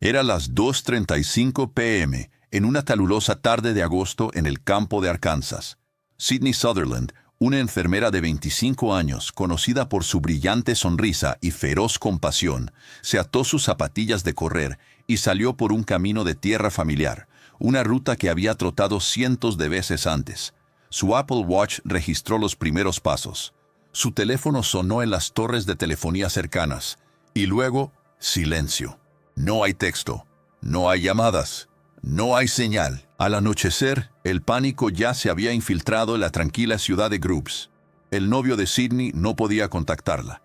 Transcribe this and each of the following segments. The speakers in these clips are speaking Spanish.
Era las 2:35 p.m., en una calurosa tarde de agosto en el campo de Arkansas. Sydney Sutherland, una enfermera de 25 años, conocida por su brillante sonrisa y feroz compasión, se ató sus zapatillas de correr y salió por un camino de tierra familiar, una ruta que había trotado cientos de veces antes. Su Apple Watch registró los primeros pasos. Su teléfono sonó en las torres de telefonía cercanas. Y luego, silencio. No hay texto. No hay llamadas. No hay señal. Al anochecer, el pánico ya se había infiltrado en la tranquila ciudad de Grubbs. El novio de Sydney no podía contactarla.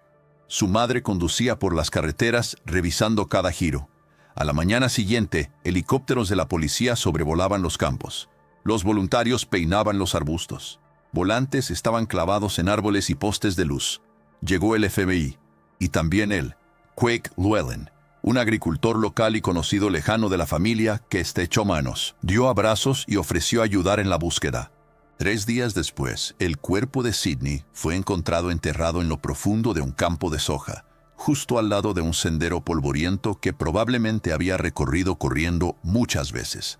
Su madre conducía por las carreteras revisando cada giro. A la mañana siguiente, helicópteros de la policía sobrevolaban los campos. Los voluntarios peinaban los arbustos. Volantes estaban clavados en árboles y postes de luz. Llegó el FBI. Y también él, Quake Llewellyn, un agricultor local y conocido lejano de la familia que estrechó manos, dio abrazos y ofreció ayudar en la búsqueda. 3 días después, el cuerpo de Sydney fue encontrado enterrado en lo profundo de un campo de soja, justo al lado de un sendero polvoriento que probablemente había recorrido corriendo muchas veces.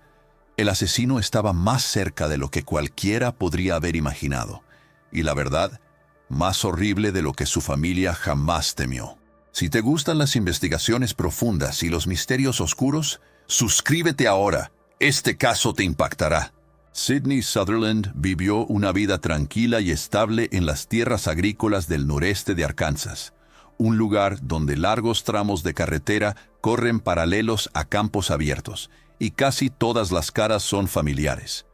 El asesino estaba más cerca de lo que cualquiera podría haber imaginado, y la verdad, más horrible de lo que su familia jamás temió. Si te gustan las investigaciones profundas y los misterios oscuros, suscríbete ahora. Este caso te impactará. Sydney Sutherland vivió una vida tranquila y estable en las tierras agrícolas del noreste de Arkansas, un lugar donde largos tramos de carretera corren paralelos a campos abiertos, y casi todas las caras son familiares.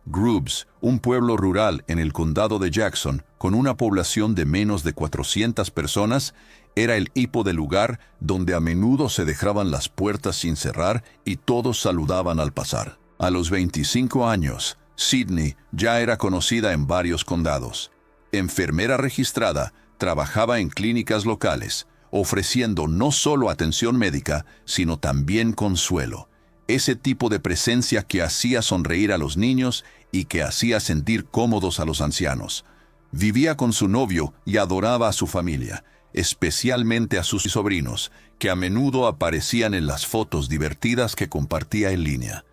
Grubbs, un pueblo rural en el condado de Jackson, con una población de menos de 400 personas, era el hipo del lugar donde a menudo se dejaban las puertas sin cerrar y todos saludaban al pasar. A los 25 años, Sydney ya era conocida en varios condados. Enfermera registrada, trabajaba en clínicas locales, ofreciendo no solo atención médica, sino también consuelo. Ese tipo de presencia que hacía sonreír a los niños y que hacía sentir cómodos a los ancianos. Vivía con su novio y adoraba a su familia, especialmente a sus sobrinos, que a menudo aparecían en las fotos divertidas que compartía en línea.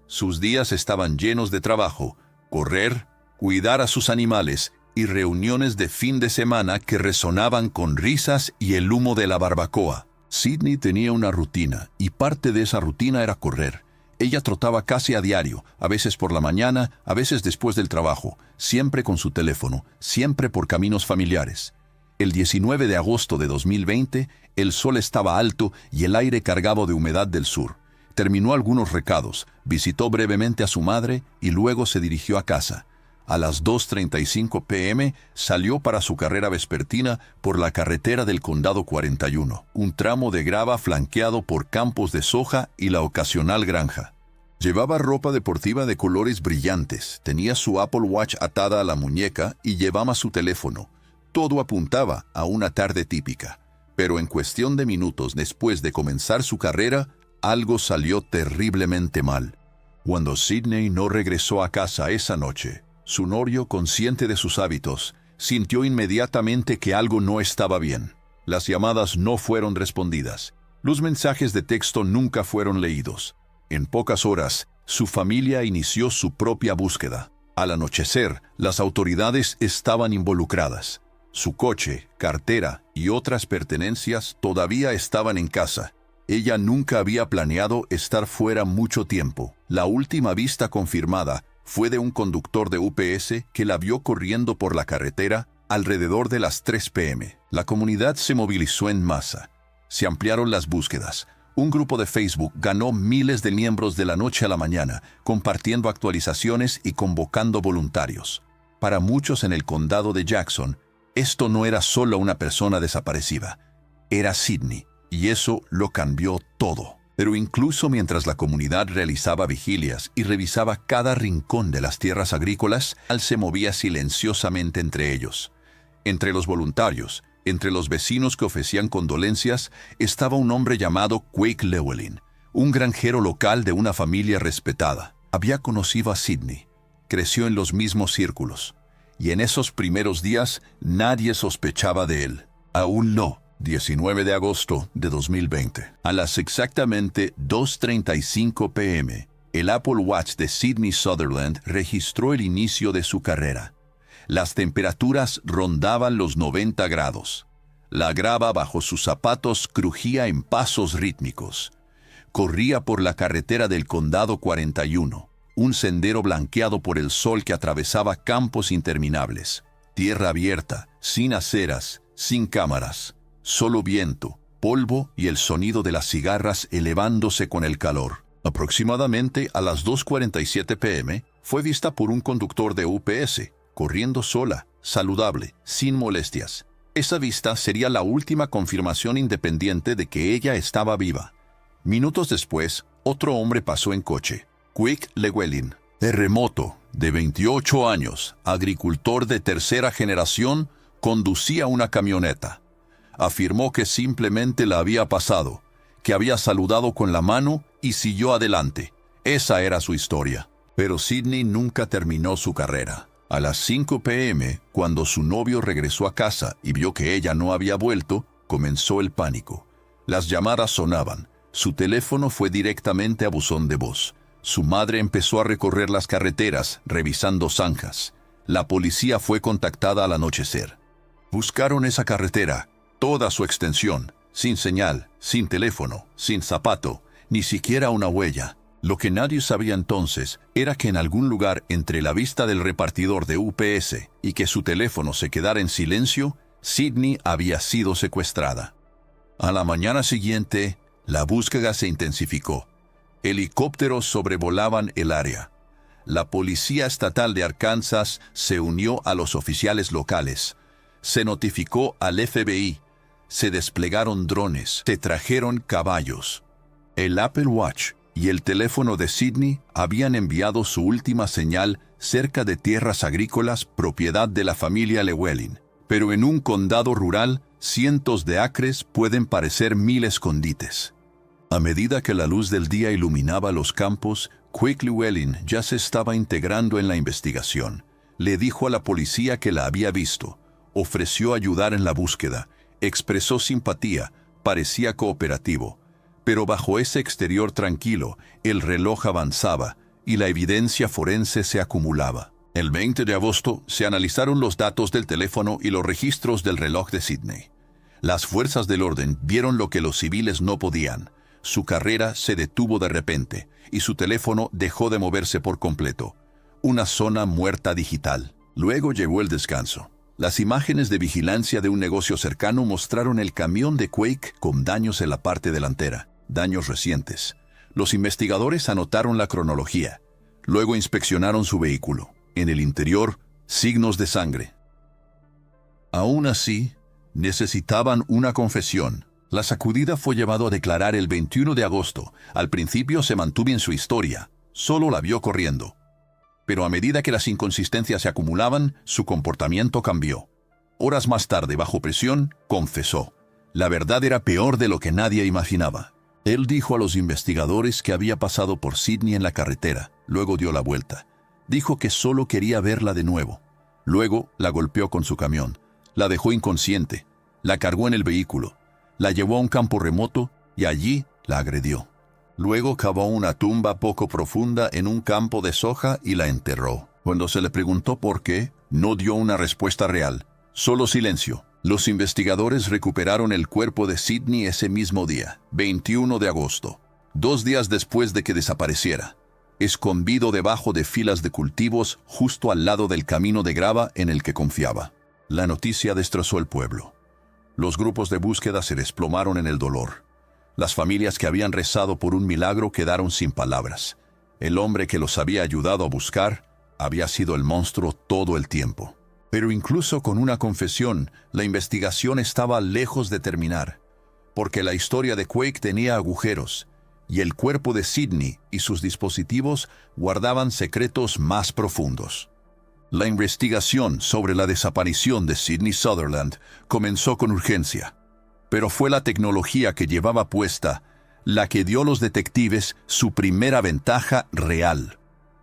Sus días estaban llenos de trabajo, correr, cuidar a sus animales y reuniones de fin de semana que resonaban con risas y el humo de la barbacoa. Sydney tenía una rutina, y parte de esa rutina era correr. Ella trotaba casi a diario, a veces por la mañana, a veces después del trabajo, siempre con su teléfono, siempre por caminos familiares. El 19 de agosto de 2020, el sol estaba alto y el aire cargado de humedad del sur. Terminó algunos recados, visitó brevemente a su madre y luego se dirigió a casa. A las 2:35 p.m. salió para su carrera vespertina por la carretera del Condado 41, un tramo de grava flanqueado por campos de soja y la ocasional granja. Llevaba ropa deportiva de colores brillantes, tenía su Apple Watch atada a la muñeca y llevaba su teléfono. Todo apuntaba a una tarde típica, pero en cuestión de minutos después de comenzar su carrera, algo salió terriblemente mal. Cuando Sydney no regresó a casa esa noche, su novio, consciente de sus hábitos, sintió inmediatamente que algo no estaba bien. Las llamadas no fueron respondidas. Los mensajes de texto nunca fueron leídos. En pocas horas, su familia inició su propia búsqueda. Al anochecer, las autoridades estaban involucradas. Su coche, cartera y otras pertenencias todavía estaban en casa. Ella nunca había planeado estar fuera mucho tiempo. La última vista confirmada fue de un conductor de UPS que la vio corriendo por la carretera alrededor de las 3 p.m. La comunidad se movilizó en masa. Se ampliaron las búsquedas. Un grupo de Facebook ganó miles de miembros de la noche a la mañana, compartiendo actualizaciones y convocando voluntarios. Para muchos en el condado de Jackson, esto no era solo una persona desaparecida, era Sydney, y eso lo cambió todo. Pero incluso mientras la comunidad realizaba vigilias y revisaba cada rincón de las tierras agrícolas, él se movía silenciosamente entre ellos. Entre los voluntarios, entre los vecinos que ofrecían condolencias, estaba un hombre llamado Quake Llewellyn, un granjero local de una familia respetada. Había conocido a Sydney, creció en los mismos círculos, y en esos primeros días nadie sospechaba de él. Aún no. 19 de agosto de 2020. A las exactamente 2:35 p.m., el Apple Watch de Sydney Sutherland registró el inicio de su carrera. Las temperaturas rondaban los 90 grados. La grava bajo sus zapatos crujía en pasos rítmicos. Corría por la carretera del Condado 41, un sendero blanqueado por el sol que atravesaba campos interminables. Tierra abierta, sin aceras, sin cámaras, solo viento, polvo y el sonido de las cigarras elevándose con el calor. Aproximadamente a las 2:47 p.m., fue vista por un conductor de UPS, corriendo sola, saludable, sin molestias. Esa vista sería la última confirmación independiente de que ella estaba viva. Minutos después, otro hombre pasó en coche, Quick Llewellyn, remoto, de 28 años, agricultor de tercera generación, conducía una camioneta. Afirmó que simplemente la había pasado, que había saludado con la mano y siguió adelante. Esa era su historia. Pero Sydney nunca terminó su carrera. A las 5 p.m., cuando su novio regresó a casa y vio que ella no había vuelto, comenzó el pánico. Las llamadas sonaban. Su teléfono fue directamente a buzón de voz. Su madre empezó a recorrer las carreteras, revisando zanjas. La policía fue contactada al anochecer. Buscaron esa carretera, toda su extensión, sin señal, sin teléfono, sin zapato, ni siquiera una huella. Lo que nadie sabía entonces era que en algún lugar entre la vista del repartidor de UPS y que su teléfono se quedara en silencio, Sydney había sido secuestrada. A la mañana siguiente, la búsqueda se intensificó. Helicópteros sobrevolaban el área. La Policía Estatal de Arkansas se unió a los oficiales locales. Se notificó al FBI. Se desplegaron drones. Se trajeron caballos. El Apple Watch y el teléfono de Sydney habían enviado su última señal cerca de tierras agrícolas propiedad de la familia Llewellyn. Pero en un condado rural, cientos de acres pueden parecer 1000 escondites. A medida que la luz del día iluminaba los campos, Quick Llewellyn ya se estaba integrando en la investigación. Le dijo a la policía que la había visto, ofreció ayudar en la búsqueda, expresó simpatía, parecía cooperativo. Pero bajo ese exterior tranquilo, el reloj avanzaba y la evidencia forense se acumulaba. El 20 de agosto se analizaron los datos del teléfono y los registros del reloj de Sydney. Las fuerzas del orden vieron lo que los civiles no podían. Su carrera se detuvo de repente y su teléfono dejó de moverse por completo. Una zona muerta digital. Luego llegó el descanso. Las imágenes de vigilancia de un negocio cercano mostraron el camión de Quake con daños en la parte delantera, daños recientes. Los investigadores anotaron la cronología. Luego inspeccionaron su vehículo. En el interior, signos de sangre. Aún así, necesitaban una confesión. La sacudida fue llevado a declarar el 21 de agosto. Al principio se mantuvo en su historia. Solo la vio corriendo. Pero a medida que las inconsistencias se acumulaban, su comportamiento cambió. Horas más tarde, bajo presión, confesó. La verdad era peor de lo que nadie imaginaba. Él dijo a los investigadores que había pasado por Sydney en la carretera. Luego dio la vuelta. Dijo que solo quería verla de nuevo. Luego la golpeó con su camión. La dejó inconsciente. La cargó en el vehículo. La llevó a un campo remoto y allí la agredió. Luego cavó una tumba poco profunda en un campo de soja y la enterró. Cuando se le preguntó por qué, no dio una respuesta real, solo silencio. Los investigadores recuperaron el cuerpo de Sydney ese mismo día, 21 de agosto, 2 días después de que desapareciera, escondido debajo de filas de cultivos justo al lado del camino de grava en el que confiaba. La noticia destrozó el pueblo. Los grupos de búsqueda se desplomaron en el dolor. Las familias que habían rezado por un milagro quedaron sin palabras. El hombre que los había ayudado a buscar había sido el monstruo todo el tiempo. Pero incluso con una confesión, la investigación estaba lejos de terminar, porque la historia de Quake tenía agujeros, y el cuerpo de Sydney y sus dispositivos guardaban secretos más profundos. La investigación sobre la desaparición de Sydney Sutherland comenzó con urgencia, pero fue la tecnología que llevaba puesta la que dio a los detectives su primera ventaja real.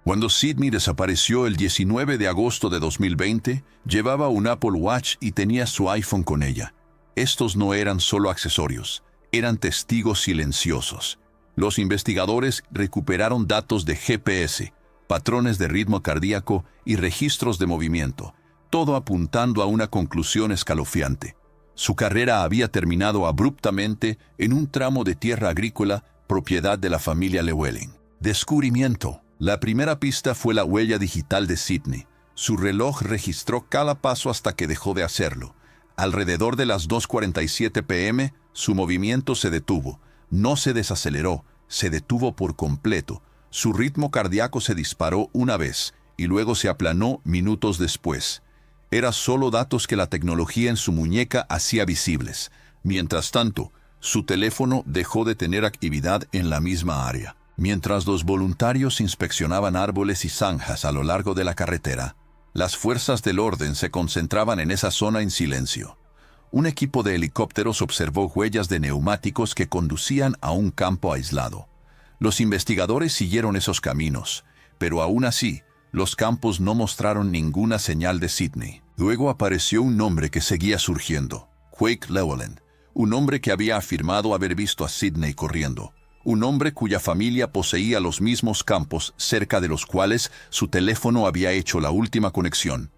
Cuando Sydney desapareció el 19 de agosto de 2020, llevaba un Apple Watch y tenía su iPhone con ella. Estos no eran solo accesorios, eran testigos silenciosos. Los investigadores recuperaron datos de GPS, patrones de ritmo cardíaco y registros de movimiento, todo apuntando a una conclusión escalofriante. Su carrera había terminado abruptamente en un tramo de tierra agrícola propiedad de la familia Llewellyn. Descubrimiento. La primera pista fue la huella digital de Sidney. Su reloj registró cada paso hasta que dejó de hacerlo. Alrededor de las 2:47 p.m., su movimiento se detuvo. No se desaceleró, se detuvo por completo. Su ritmo cardíaco se disparó una vez y luego se aplanó minutos después. Era solo datos que la tecnología en su muñeca hacía visibles. Mientras tanto, su teléfono dejó de tener actividad en la misma área. Mientras los voluntarios inspeccionaban árboles y zanjas a lo largo de la carretera, las fuerzas del orden se concentraban en esa zona en silencio. Un equipo de helicópteros observó huellas de neumáticos que conducían a un campo aislado. Los investigadores siguieron esos caminos, pero aún así, los campos no mostraron ninguna señal de Sidney. Luego apareció un nombre que seguía surgiendo, Quake Llewellyn, un hombre que había afirmado haber visto a Sidney corriendo. Un hombre cuya familia poseía los mismos campos cerca de los cuales su teléfono había hecho la última conexión.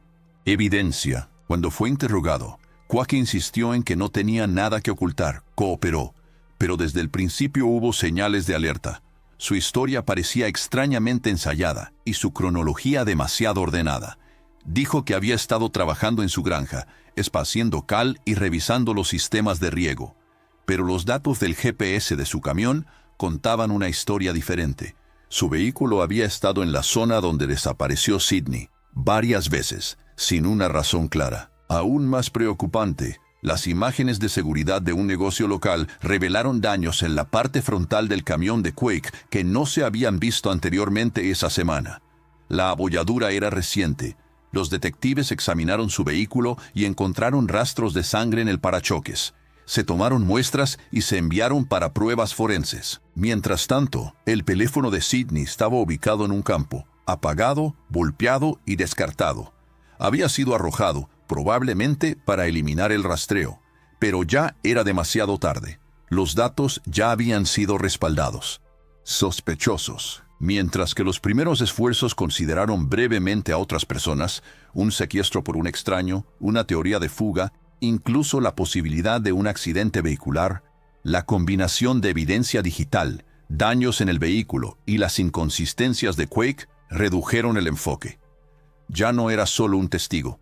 Evidencia. Cuando fue interrogado, Quake insistió en que no tenía nada que ocultar, cooperó, pero desde el principio hubo señales de alerta. Su historia parecía extrañamente ensayada y su cronología demasiado ordenada. Dijo que había estado trabajando en su granja, esparciendo cal y revisando los sistemas de riego. Pero los datos del GPS de su camión contaban una historia diferente. Su vehículo había estado en la zona donde desapareció Sidney, varias veces, sin una razón clara. Aún más preocupante, las imágenes de seguridad de un negocio local revelaron daños en la parte frontal del camión de Quake que no se habían visto anteriormente esa semana. La abolladura era reciente. Los detectives examinaron su vehículo y encontraron rastros de sangre en el parachoques. Se tomaron muestras y se enviaron para pruebas forenses. Mientras tanto, el teléfono de Sidney estaba ubicado en un campo, apagado, golpeado y descartado. Había sido arrojado, probablemente para eliminar el rastreo, pero ya era demasiado tarde. Los datos ya habían sido respaldados. Sospechosos. Mientras que los primeros esfuerzos consideraron brevemente a otras personas, un secuestro por un extraño, una teoría de fuga, incluso la posibilidad de un accidente vehicular, la combinación de evidencia digital, daños en el vehículo y las inconsistencias de Quake redujeron el enfoque. Ya no era solo un testigo.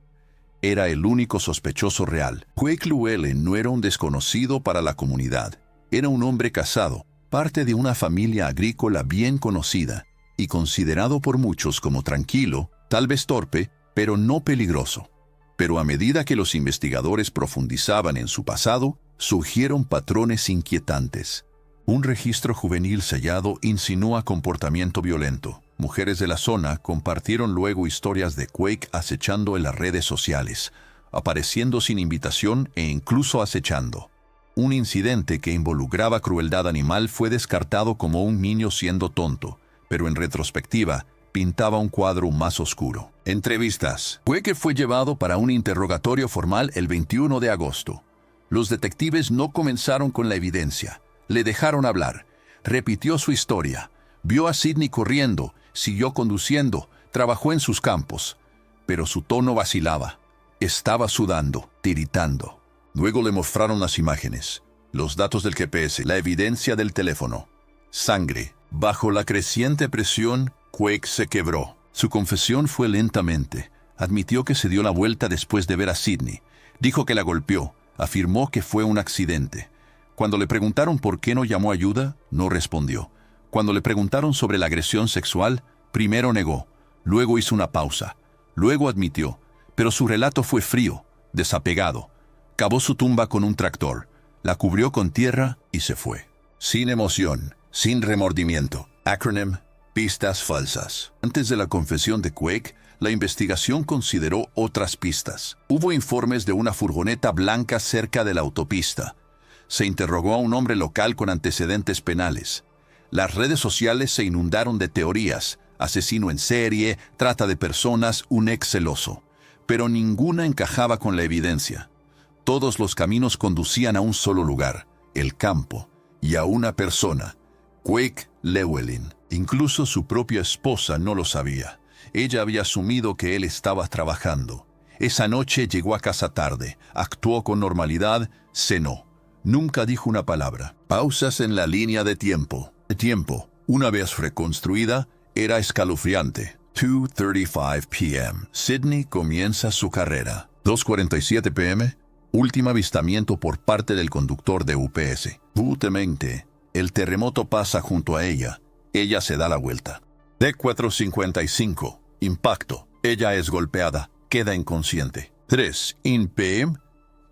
Era el único sospechoso real. Quake Llewellyn no era un desconocido para la comunidad. Era un hombre casado, parte de una familia agrícola bien conocida y considerado por muchos como tranquilo, tal vez torpe, pero no peligroso. Pero a medida que los investigadores profundizaban en su pasado, surgieron patrones inquietantes. Un registro juvenil sellado insinúa comportamiento violento. Mujeres de la zona compartieron luego historias de Quake acechando en las redes sociales, apareciendo sin invitación e incluso acechando. Un incidente que involucraba crueldad animal fue descartado como un niño siendo tonto, pero en retrospectiva, pintaba un cuadro más oscuro. Entrevistas. Quake fue llevado para un interrogatorio formal el 21 de agosto. Los detectives no comenzaron con la evidencia. Le dejaron hablar. Repitió su historia. Vio a Sidney corriendo, siguió conduciendo, trabajó en sus campos. Pero su tono vacilaba. Estaba sudando, tiritando. Luego le mostraron las imágenes, los datos del GPS, la evidencia del teléfono. Sangre. Bajo la creciente presión, Quake se quebró. Su confesión fue lentamente. Admitió que se dio la vuelta después de ver a Sidney. Dijo que la golpeó. Afirmó que fue un accidente. Cuando le preguntaron por qué no llamó ayuda, no respondió. Cuando le preguntaron sobre la agresión sexual, primero negó. Luego hizo una pausa. Luego admitió. Pero su relato fue frío, desapegado. Cavó su tumba con un tractor. La cubrió con tierra y se fue. Sin emoción, sin remordimiento. Acronym: pistas falsas. Antes de la confesión de Quake, la investigación consideró otras pistas. Hubo informes de una furgoneta blanca cerca de la autopista. Se interrogó a un hombre local con antecedentes penales. Las redes sociales se inundaron de teorías: asesino en serie, trata de personas, un ex celoso. Pero ninguna encajaba con la evidencia. Todos los caminos conducían a un solo lugar, el campo, y a una persona, Quake Llewellyn. Incluso su propia esposa no lo sabía. Ella había asumido que él estaba trabajando. Esa noche llegó a casa tarde, actuó con normalidad, cenó. Nunca dijo una palabra. Pausas en la línea de tiempo. El tiempo, una vez reconstruida, era escalofriante. 2:35 p.m. Sidney comienza su carrera. 2:47 p.m. Último avistamiento por parte del conductor de UPS. Bruscamente, el terremoto pasa junto a ella. Ella se da la vuelta. De 4:55. Impacto. Ella es golpeada. Queda inconsciente. 3 p.m.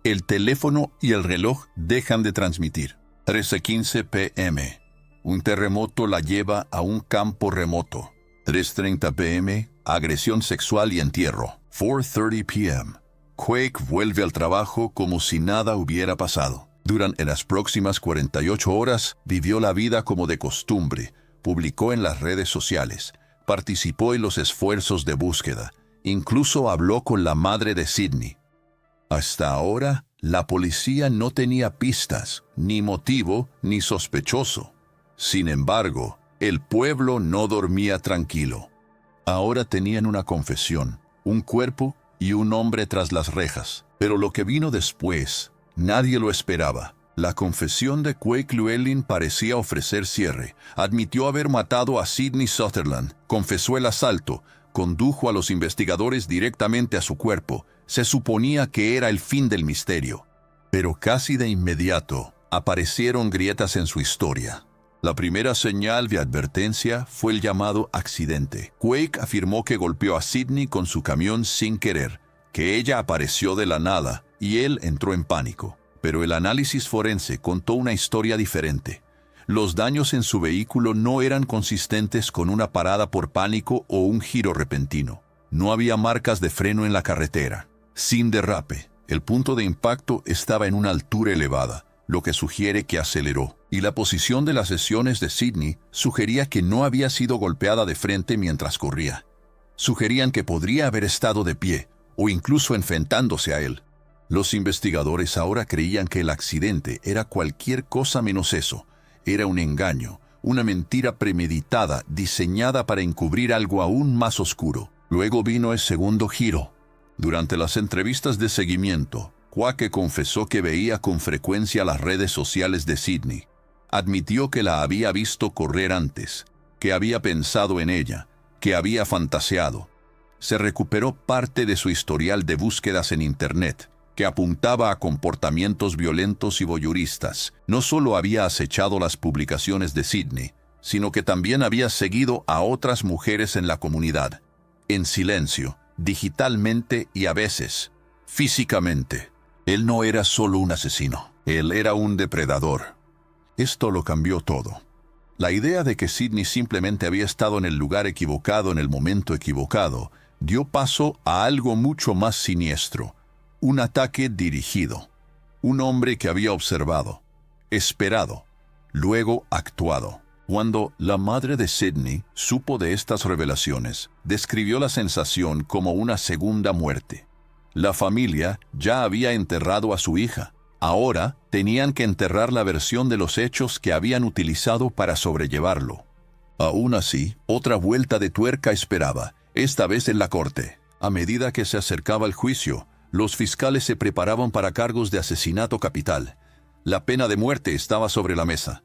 El teléfono y el reloj dejan de transmitir. 13:15 p.m. Un terremoto la lleva a un campo remoto. 3:30 p.m. Agresión sexual y entierro. 4:30 p.m. Quake vuelve al trabajo como si nada hubiera pasado. Durante las próximas 48 horas vivió la vida como de costumbre. Publicó en las redes sociales. Participó en los esfuerzos de búsqueda. Incluso habló con la madre de Sidney. Hasta ahora, la policía no tenía pistas, ni motivo, ni sospechoso. Sin embargo, el pueblo no dormía tranquilo. Ahora tenían una confesión, un cuerpo y un hombre tras las rejas. Pero lo que vino después, nadie lo esperaba. La confesión de Quake Llewellyn parecía ofrecer cierre. Admitió haber matado a Sydney Sutherland, confesó el asalto, condujo a los investigadores directamente a su cuerpo. Se suponía que era el fin del misterio. Pero casi de inmediato aparecieron grietas en su historia. La primera señal de advertencia fue el llamado accidente. Quake afirmó que golpeó a Sidney con su camión sin querer, que ella apareció de la nada y él entró en pánico. Pero el análisis forense contó una historia diferente. Los daños en su vehículo no eran consistentes con una parada por pánico o un giro repentino. No había marcas de freno en la carretera. Sin derrape, el punto de impacto estaba en una altura elevada, lo que sugiere que aceleró. Y la posición de las lesiones de Sidney sugería que no había sido golpeada de frente mientras corría. Sugerían que podría haber estado de pie o incluso enfrentándose a él. Los investigadores ahora creían que el accidente era cualquier cosa menos eso. Era un engaño, una mentira premeditada diseñada para encubrir algo aún más oscuro. Luego vino el segundo giro. Durante las entrevistas de seguimiento, Quake confesó que veía con frecuencia las redes sociales de Sidney. Admitió que la había visto correr antes, que había pensado en ella, que había fantaseado. Se recuperó parte de su historial de búsquedas en Internet, que apuntaba a comportamientos violentos y voyeuristas. No solo había acechado las publicaciones de Sidney, sino que también había seguido a otras mujeres en la comunidad, en silencio, digitalmente y a veces, físicamente. Él no era solo un asesino, él era un depredador. Esto lo cambió todo. La idea de que Sidney simplemente había estado en el lugar equivocado en el momento equivocado dio paso a algo mucho más siniestro. Un ataque dirigido. Un hombre que había observado, esperado, luego actuado. Cuando la madre de Sidney supo de estas revelaciones, describió la sensación como una segunda muerte. La familia ya había enterrado a su hija. Ahora tenían que enterrar la versión de los hechos que habían utilizado para sobrellevarlo. Aún así, otra vuelta de tuerca esperaba, esta vez en la corte. A medida que se acercaba el juicio, los fiscales se preparaban para cargos de asesinato capital. La pena de muerte estaba sobre la mesa.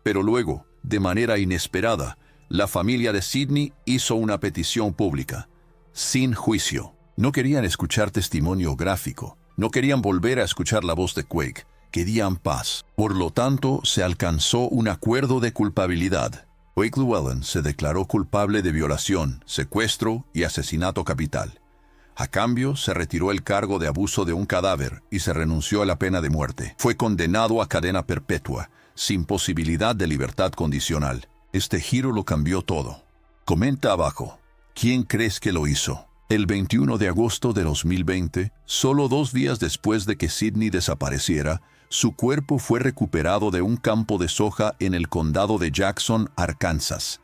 Pero luego, de manera inesperada, la familia de Sidney hizo una petición pública. Sin juicio. No querían escuchar testimonio gráfico. No querían volver a escuchar la voz de Quake. Querían paz. Por lo tanto, se alcanzó un acuerdo de culpabilidad. Quake Llewellyn se declaró culpable de violación, secuestro y asesinato capital. A cambio, se retiró el cargo de abuso de un cadáver y se renunció a la pena de muerte. Fue condenado a cadena perpetua, sin posibilidad de libertad condicional. Este giro lo cambió todo. Comenta abajo, ¿quién crees que lo hizo? El 21 de agosto de 2020, solo 2 días después de que Sidney desapareciera, su cuerpo fue recuperado de un campo de soja en el condado de Jackson, Arkansas.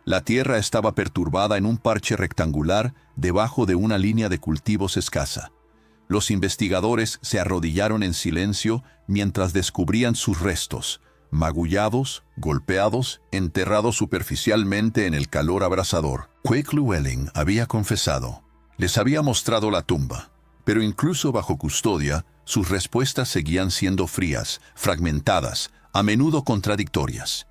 La tierra estaba perturbada en un parche rectangular debajo de una línea de cultivos escasa. Los investigadores se arrodillaron en silencio mientras descubrían sus restos, magullados, golpeados, enterrados superficialmente en el calor abrasador. Quake Llewellyn había confesado. Les había mostrado la tumba, pero incluso bajo custodia, sus respuestas seguían siendo frías, fragmentadas, a menudo contradictorias.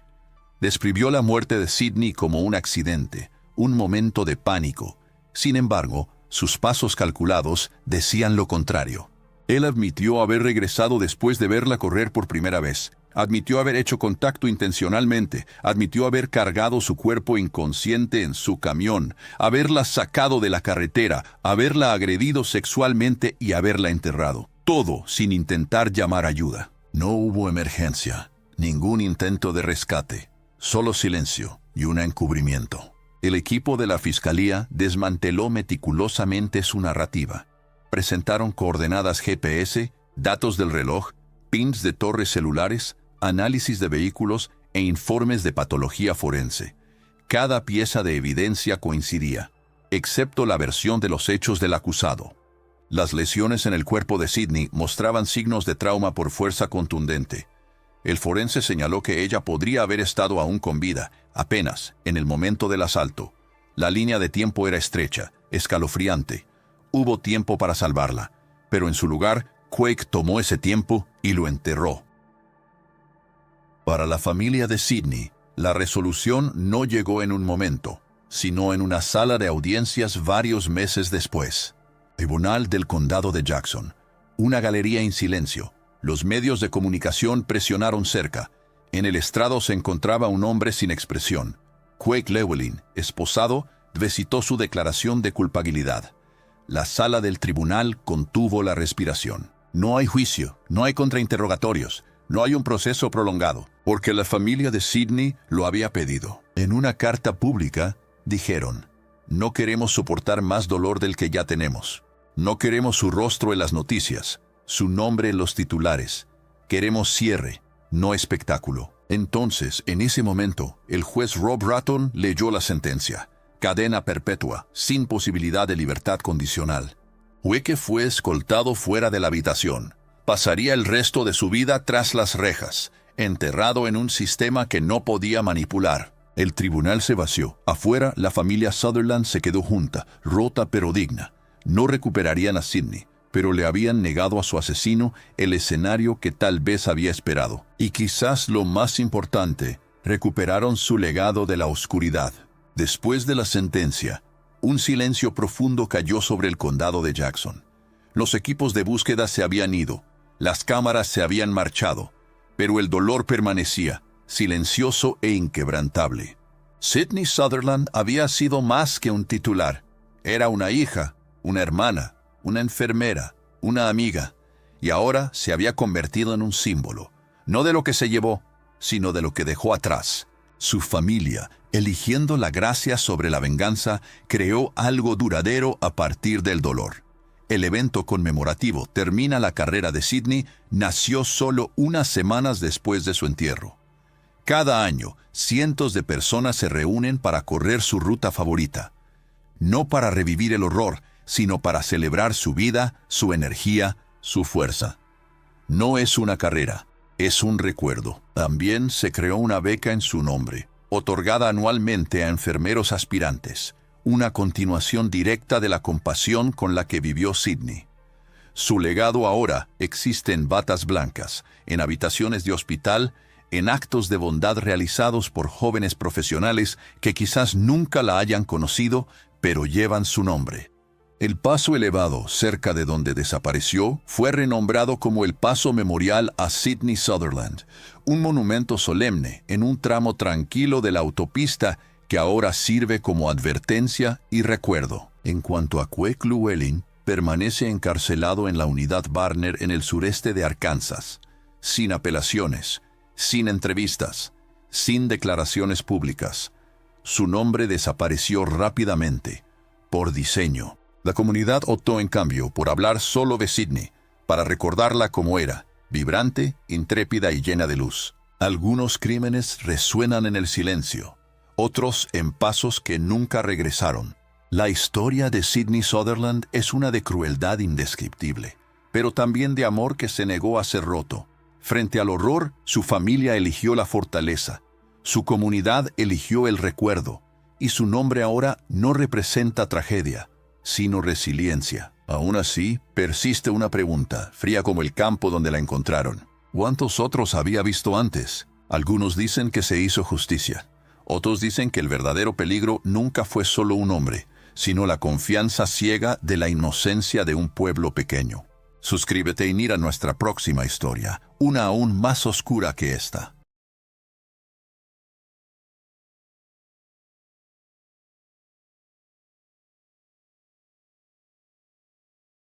Describió la muerte de Sidney como un accidente, un momento de pánico. Sin embargo, sus pasos calculados decían lo contrario. Él admitió haber regresado después de verla correr por primera vez. Admitió haber hecho contacto intencionalmente. Admitió haber cargado su cuerpo inconsciente en su camión, haberla sacado de la carretera, haberla agredido sexualmente y haberla enterrado. Todo sin intentar llamar ayuda. No hubo emergencia, ningún intento de rescate, solo silencio y un encubrimiento. El equipo de la Fiscalía desmanteló meticulosamente su narrativa. Presentaron coordenadas GPS, datos del reloj, pins de torres celulares, análisis de vehículos e informes de patología forense. Cada pieza de evidencia coincidía, excepto la versión de los hechos del acusado. Las lesiones en el cuerpo de Sidney mostraban signos de trauma por fuerza contundente. El forense señaló que ella podría haber estado aún con vida, apenas, en el momento del asalto. La línea de tiempo era estrecha, escalofriante. Hubo tiempo para salvarla, pero en su lugar, Quake tomó ese tiempo y lo enterró. Para la familia de Sidney, la resolución no llegó en un momento, sino en una sala de audiencias varios meses después. Tribunal del Condado de Jackson. Una galería en silencio. Los medios de comunicación presionaron cerca. En el estrado se encontraba un hombre sin expresión. Quake Llewellyn, esposado, recitó su declaración de culpabilidad. La sala del tribunal contuvo la respiración. No hay juicio, no hay contrainterrogatorios, no hay un proceso prolongado, porque la familia de Sidney lo había pedido. En una carta pública, dijeron, no queremos soportar más dolor del que ya tenemos. No queremos su rostro en las noticias, su nombre en los titulares. Queremos cierre, no espectáculo. Entonces, en ese momento, el juez Rob Ratton leyó la sentencia. Cadena perpetua, sin posibilidad de libertad condicional. Quake fue escoltado fuera de la habitación. Pasaría el resto de su vida tras las rejas, enterrado en un sistema que no podía manipular. El tribunal se vació. Afuera, la familia Sutherland se quedó junta, rota pero digna. No recuperarían a Sidney, pero le habían negado a su asesino el escenario que tal vez había esperado. Y quizás lo más importante, recuperaron su legado de la oscuridad. Después de la sentencia, un silencio profundo cayó sobre el condado de Jackson. Los equipos de búsqueda se habían ido, las cámaras se habían marchado, pero el dolor permanecía, silencioso e inquebrantable. Sidney Sutherland había sido más que un titular. Era una hija, una hermana, una enfermera, una amiga, y ahora se había convertido en un símbolo, no de lo que se llevó, sino de lo que dejó atrás. Su familia, eligiendo la gracia sobre la venganza, creó algo duradero a partir del dolor. El evento conmemorativo termina la carrera de Sidney, nació solo unas semanas después de su entierro. Cada año, cientos de personas se reúnen para correr su ruta favorita. No para revivir el horror, sino para celebrar su vida, su energía, su fuerza. No es una carrera, es un recuerdo. También se creó una beca en su nombre, otorgada anualmente a enfermeros aspirantes, una continuación directa de la compasión con la que vivió Sidney. Su legado ahora existe en batas blancas, en habitaciones de hospital, en actos de bondad realizados por jóvenes profesionales que quizás nunca la hayan conocido, pero llevan su nombre. El paso elevado cerca de donde desapareció fue renombrado como el Paso Memorial a Sidney Sutherland, un monumento solemne en un tramo tranquilo de la autopista que ahora sirve como advertencia y recuerdo. En cuanto a Quake Llewellyn, permanece encarcelado en la unidad Barner en el sureste de Arkansas, sin apelaciones, sin entrevistas, sin declaraciones públicas. Su nombre desapareció rápidamente, por diseño. La comunidad optó, en cambio, por hablar solo de Sidney, para recordarla como era, vibrante, intrépida y llena de luz. Algunos crímenes resuenan en el silencio, otros en pasos que nunca regresaron. La historia de Sidney Sutherland es una de crueldad indescriptible, pero también de amor que se negó a ser roto. Frente al horror, su familia eligió la fortaleza, su comunidad eligió el recuerdo, y su nombre ahora no representa tragedia, sino resiliencia. Aún así, persiste una pregunta, fría como el campo donde la encontraron. ¿Cuántos otros había visto antes? Algunos dicen que se hizo justicia. Otros dicen que el verdadero peligro nunca fue solo un hombre, sino la confianza ciega de la inocencia de un pueblo pequeño. Suscríbete y mira nuestra próxima historia, una aún más oscura que esta.